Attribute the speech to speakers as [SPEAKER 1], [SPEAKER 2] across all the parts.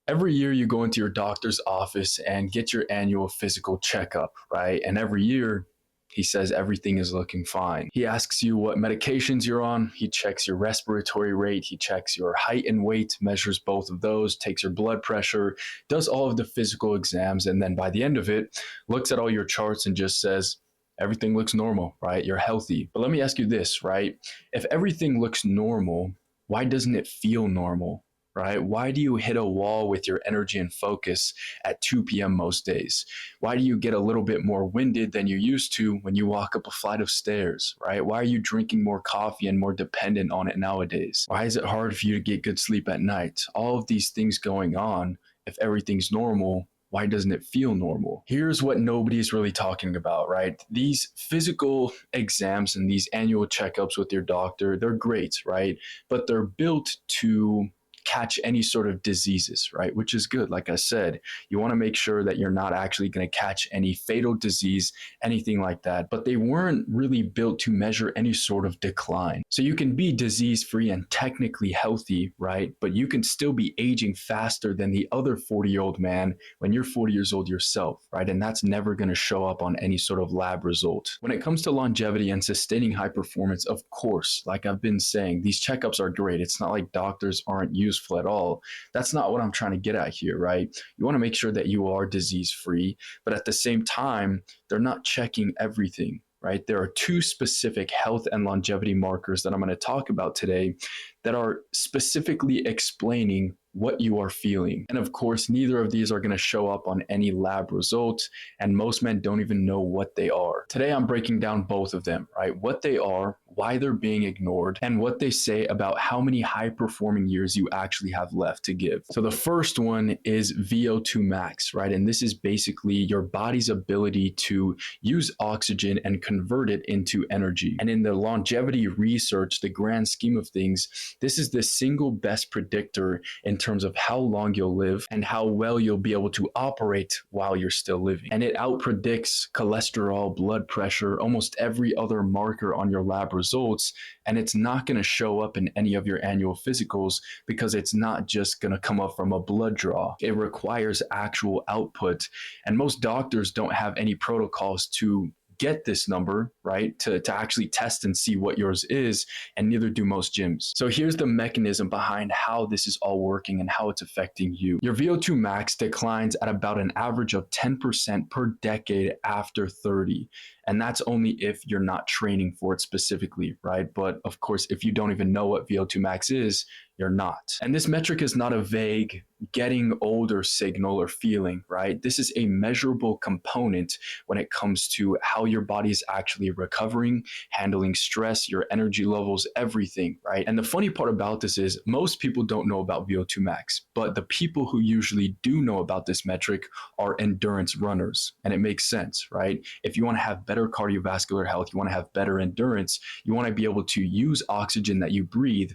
[SPEAKER 1] Every year you go into your doctor's office and get your annual physical checkup, right? And every year he says everything is looking fine. He asks you what medications you're on. He checks your respiratory rate. He checks your height and weight, measures both of those, takes your blood pressure, does all of the physical exams. And then by the end of it, looks at all your charts and just says, everything looks normal, right? You're healthy. But let me ask you this, right? If everything looks normal, why doesn't it feel normal? Right? Why do you hit a wall with your energy and focus at 2 p.m. most days? Why do you get a little bit more winded than you used to when you walk up a flight of stairs, right? Why are you drinking more coffee and more dependent on it nowadays? Why is it hard for you to get good sleep at night? All of these things going on, if everything's normal, why doesn't it feel normal? Here's what nobody's really talking about, right? These physical exams and these annual checkups with your doctor, they're great, right? But they're built to catch any sort of diseases, right? Which is good. Like I said, you want to make sure that you're not actually going to catch any fatal disease, anything like that. But they weren't really built to measure any sort of decline. So you can be disease free and technically healthy, right? But you can still be aging faster than the other 40-year-old man when you're 40 years old yourself, right? And that's never going to show up on any sort of lab result. When it comes to longevity and sustaining high performance, of course, like I've been saying, these checkups are great. It's not like doctors aren't useful at all. That's not what I'm trying to get at here, right? You want to make sure that you are disease free, but at the same time, they're not checking everything, right? There are two specific health and longevity markers that I'm going to talk about today that are specifically explaining what you are feeling. And of course, neither of these are going to show up on any lab result, and most men don't even know what they are. Today, I'm breaking down both of them, right? What they are, why they're being ignored, and what they say about how many high-performing years you actually have left to give. So the first one is VO2 max, right? And this is basically your body's ability to use oxygen and convert it into energy. And in the longevity research, the grand scheme of things, this is the single best predictor in terms of how long you'll live and how well you'll be able to operate while you're still living. And it outpredicts cholesterol, blood pressure, almost every other marker on your lab results. And it's not going to show up in any of your annual physicals because it's not just going to come up from a blood draw. It requires actual output. And most doctors don't have any protocols to get this number, right, to actually test and see what yours is, and neither do most gyms. So here's the mechanism behind how this is all working and how it's affecting you. Your VO2 max declines at about an average of 10% per decade after 30. And that's only if you're not training for it specifically, right? But of course, if you don't even know what VO2 max is, you're not. And this metric is not a vague getting older signal or feeling, right? This is a measurable component when it comes to how your body is actually recovering, handling stress, your energy levels, everything, right? And the funny part about this is most people don't know about VO2 max, but the people who usually do know about this metric are endurance runners. And it makes sense, right? If you want to have better cardiovascular health, you want to have better endurance, you want to be able to use oxygen that you breathe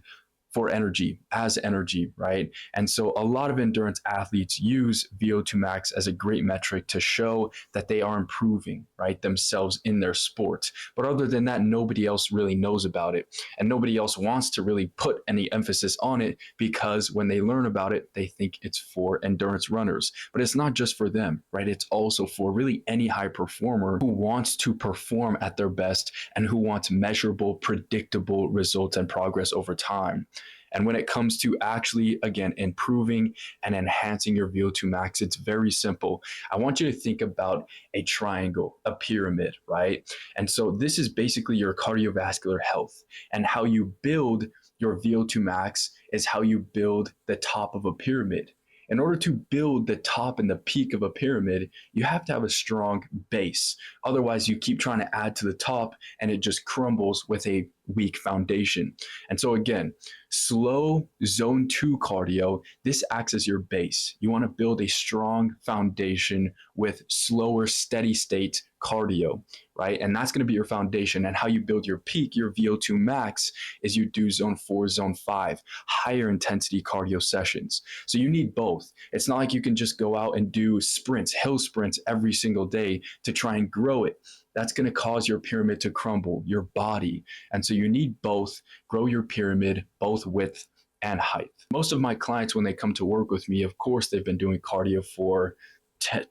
[SPEAKER 1] for energy, as energy, right? And so a lot of endurance athletes use VO2 max as a great metric to show that they are improving, right, themselves in their sport. But other than that, nobody else really knows about it. And nobody else wants to really put any emphasis on it because when they learn about it, they think it's for endurance runners. But it's not just for them, right? It's also for really any high performer who wants to perform at their best and who wants measurable, predictable results and progress over time. And when it comes to actually, again, improving and enhancing your VO2 max, it's very simple. I want you to think about a triangle, a pyramid, right? And so this is basically your cardiovascular health. And how you build your VO2 max is how you build the top of a pyramid. In order to build the top and the peak of a pyramid, you have to have a strong base. Otherwise, you keep trying to add to the top and it just crumbles with a weak foundation. And so again, slow zone 2 cardio, this acts as your base. You want to build a strong foundation with slower steady state cardio, right? And that's going to be your foundation. And how you build your peak, your VO2 max, is you do zone 4, zone 5, higher intensity cardio sessions. So you need both. It's not like you can just go out and do sprints, hill sprints every single day to try and grow it. That's going to cause your pyramid to crumble, your body. And so you need both. Grow your pyramid, both width and height. Most of my clients, when they come to work with me, of course, they've been doing cardio for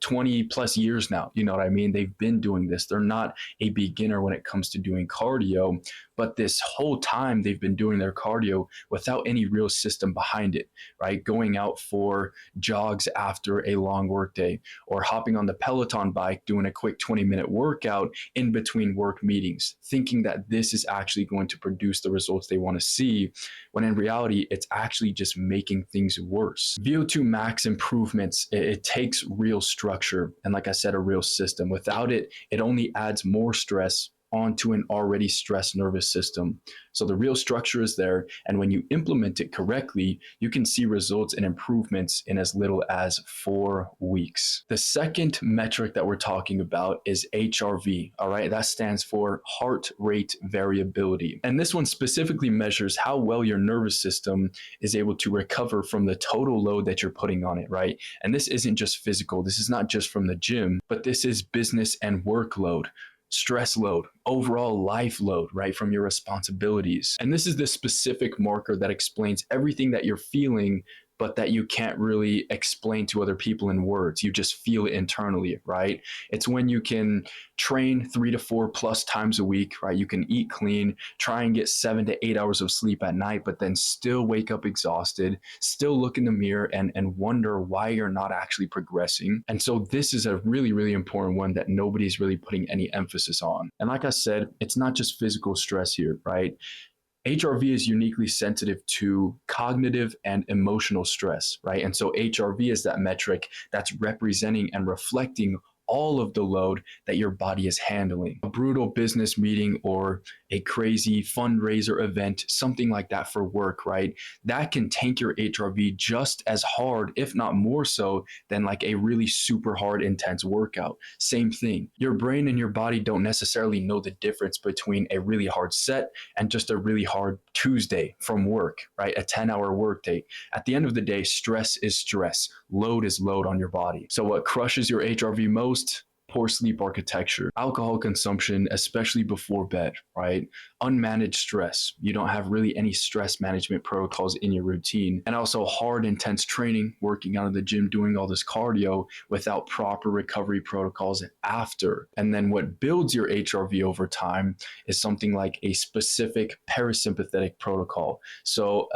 [SPEAKER 1] 20 plus years now. You know what I mean? They've been doing this. They're not a beginner when it comes to doing cardio, but this whole time they've been doing their cardio without any real system behind it, right? Going out for jogs after a long workday, or hopping on the Peloton bike, doing a quick 20-minute workout in between work meetings, thinking that this is actually going to produce the results they want to see, when in reality, it's actually just making things worse. VO2 max improvements, it takes real structure and, like I said, a real system. Without it, it only adds more stress onto an already stressed nervous system. So the real structure is there, and when you implement it correctly, you can see results and improvements in as little as 4 weeks. The second metric that we're talking about is HRV, all right? That stands for heart rate variability. And this one specifically measures how well your nervous system is able to recover from the total load that you're putting on it, right? And this isn't just physical, this is not just from the gym, but this is business and workload, stress load, overall life load, right, from your responsibilities. And this is the specific marker that explains everything that you're feeling, but that you can't really explain to other people in words. You just feel it internally, right? It's when you can train 3 to 4 plus times a week, right? You can eat clean, try and get 7 to 8 hours of sleep at night, but then still wake up exhausted, still look in the mirror and wonder why you're not actually progressing. And so this is a really, really important one that nobody's really putting any emphasis on. And like I said, it's not just physical stress here, right? HRV is uniquely sensitive to cognitive and emotional stress, right? And so HRV is that metric that's representing and reflecting all of the load that your body is handling. A brutal business meeting or a crazy fundraiser event, something like that for work, right? That can tank your HRV just as hard, if not more so, than like a really super hard, intense workout. Same thing. Your brain and your body don't necessarily know the difference between a really hard set and just a really hard Tuesday from work, right? A 10-hour workday. At the end of the day, stress is stress. Load is load on your body. So what crushes your HRV most? Poor sleep architecture, alcohol consumption, especially before bed, right? Unmanaged stress. You don't have really any stress management protocols in your routine. And also hard, intense training, working out of the gym, doing all this cardio without proper recovery protocols after. And then what builds your HRV over time is something like a specific parasympathetic protocol. So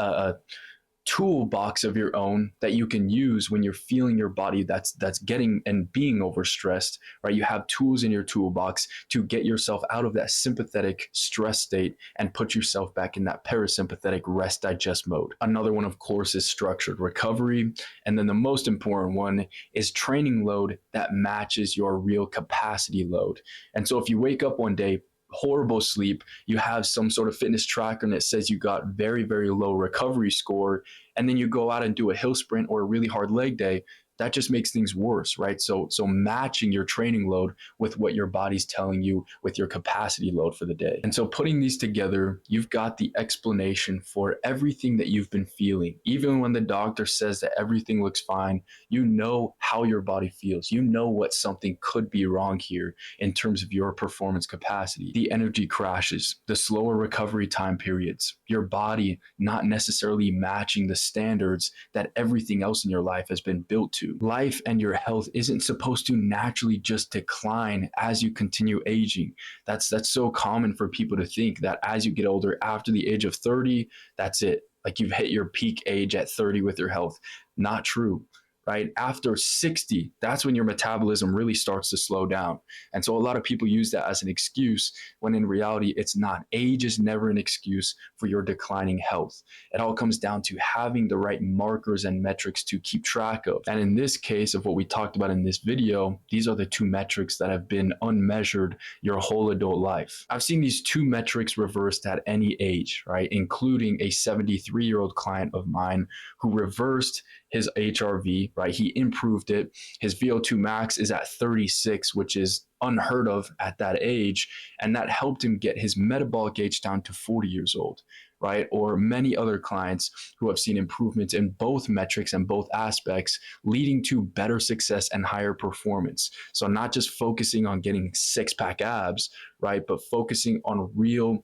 [SPEAKER 1] toolbox of your own that you can use when you're feeling your body that's getting and being overstressed, right? You have tools in your toolbox to get yourself out of that sympathetic stress state and put yourself back in that parasympathetic rest digest mode. Another one, of course, is structured recovery. And then the most important one is training load that matches your real capacity load. And so if you wake up one day, horrible sleep, you have some sort of fitness tracker and it says you got very, very low recovery score, and then you go out and do a hill sprint or a really hard leg day, that just makes things worse, right? So matching your training load with what your body's telling you with your capacity load for the day. And so putting these together, you've got the explanation for everything that you've been feeling. Even when the doctor says that everything looks fine, you know how your body feels. You know what something could be wrong here in terms of your performance capacity. The energy crashes, the slower recovery time periods, your body not necessarily matching the standards that everything else in your life has been built to. Life and your health isn't supposed to naturally just decline as you continue aging. That's so common for people to think that as you get older, after the age of 30, that's it. Like you've hit your peak age at 30 with your health. Not true. Right? After 60, that's when your metabolism really starts to slow down. And so a lot of people use that as an excuse when in reality, it's not. Age is never an excuse for your declining health. It all comes down to having the right markers and metrics to keep track of. And in this case of what we talked about in this video, these are the two metrics that have been unmeasured your whole adult life. I've seen these two metrics reversed at any age, right? Including a 73-year-old client of mine who reversed his HRV, right? He improved it. His VO2 max is at 36, which is unheard of at that age. And that helped him get his metabolic age down to 40 years old, right? Or many other clients who have seen improvements in both metrics and both aspects, leading to better success and higher performance. So not just focusing on getting six-pack abs, right? But focusing on real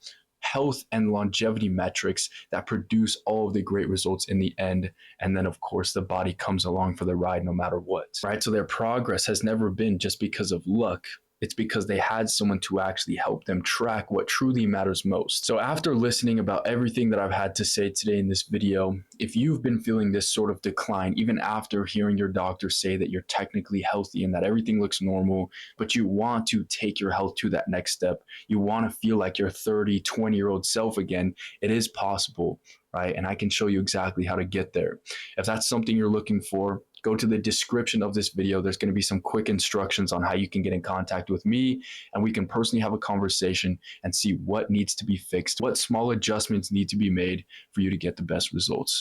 [SPEAKER 1] health and longevity metrics that produce all of the great results in the end. And then, of course, the body comes along for the ride no matter what, right? So their progress has never been just because of luck. It's because they had someone to actually help them track what truly matters most. So after listening about everything that I've had to say today in this video, if you've been feeling this sort of decline, even after hearing your doctor say that you're technically healthy and that everything looks normal, but you want to take your health to that next step, you want to feel like your 30, 20-year-old self again, it is possible, right? And I can show you exactly how to get there. If that's something you're looking for, go to the description of this video. There's going to be some quick instructions on how you can get in contact with me, and we can personally have a conversation and see what needs to be fixed, what small adjustments need to be made for you to get the best results.